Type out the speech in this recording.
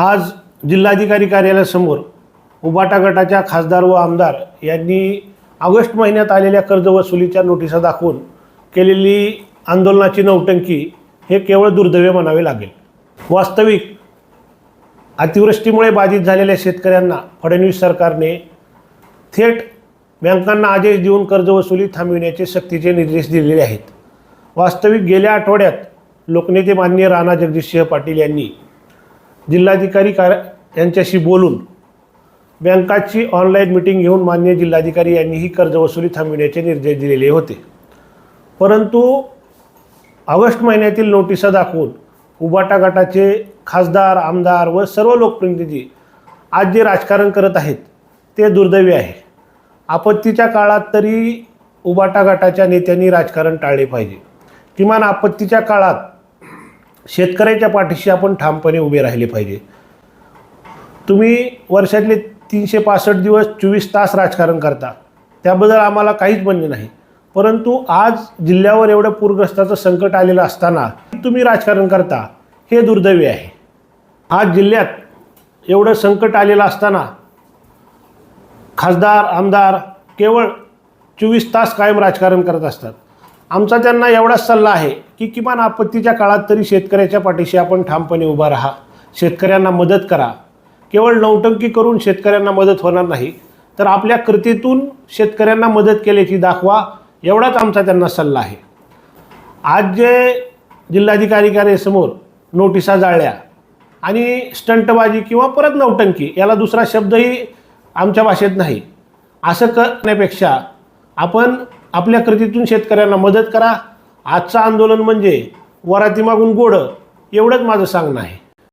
आज जिल्हाधिकारी कार्यालयासमोर उबाटा गटाच्या खासदार व आमदार यांनी ऑगस्ट महिन्यात आलेल्या कर्ज वसुलीच्या नोटिसा दाखवून केलेली आंदोलनाची नौटंकी हे केवळ दुर्दैवी म्हणावे लागेल। वास्तविक अतिवृष्टीमुळे बाधित झालेल्या शेतकऱ्यांना फडणवीस सरकारने थेट बँकांना आदेश देऊन कर्जवसुली थांबविण्याचे सक्तीचे निर्देश दिलेले आहेत। वास्तविक गेल्या आठवड्यात लोकनेते माननीय राणा जगजितसिंह पाटील यांनी जिल्हाधिकारी यांच्याशी बोलून बँकाची ऑनलाईन मीटिंग घेऊन माननीय जिल्हाधिकारी यांनी ही कर्जवसुली थांबविण्याचे निर्देश दिलेले होते। परंतु ऑगस्ट महिन्यातील नोटिसा दाखवून उबाटा गटाचे खासदार, आमदार व सर्व लोकप्रतिनिधी आज जे राजकारण करत आहेत ते दुर्दैवी आहे। आपत्तीच्या काळात तरी उबाटा गटाच्या नेत्यांनी राजकारण टाळले पाहिजे। किमान आपत्तीच्या काळात शेतकऱ्याच्या पाठीशी आपण ठामपणे उभे राहिले पाहिजे। तुम्ही वर्षातले 365 दिवस 24 तास राजकारण करता, त्याबद्दल आम्हाला काहीच म्हणणे नाही। परंतु आज जिल्ह्यावर एवढं पूरग्रस्ताचं संकट आलेलं असताना तुम्ही राजकारण करता हे दुर्दैवी आहे। आज जिल्ह्यात एवढं संकट आलेलं असताना खासदार, आमदार केवळ 24 तास कायम राजकारण करत असतात। आमचा त्यांना एवढाच सल्ला आहे की किमान आपत्तीच्या काळात तरी शेतकऱ्याच्या पाठीशी आपण ठामपणे उभा राहा, शेतकऱ्यांना मदत करा। केवळ नौटंकी करून शेतकऱ्यांना मदत होणार नाही, तर आपल्या कृतीतून शेतकऱ्यांना मदत केल्याची दाखवा, एवढाच आमचा त्यांना सल्ला आहे। आज जे जिल्हाधिकारी कार्यालयासमोर नोटिसा जाळल्या आणि स्टंटबाजी किंवा परत नौटंकी, याला दुसरा शब्दही आमच्या भाषेत नाही, असं करण्यापेक्षा आपण आपल्या कृतीतून शेतकऱ्यांना मदत करा। आजचं आंदोलन म्हणजे वरातीमागून गोड, एवढंच माझं सांगणं आहे।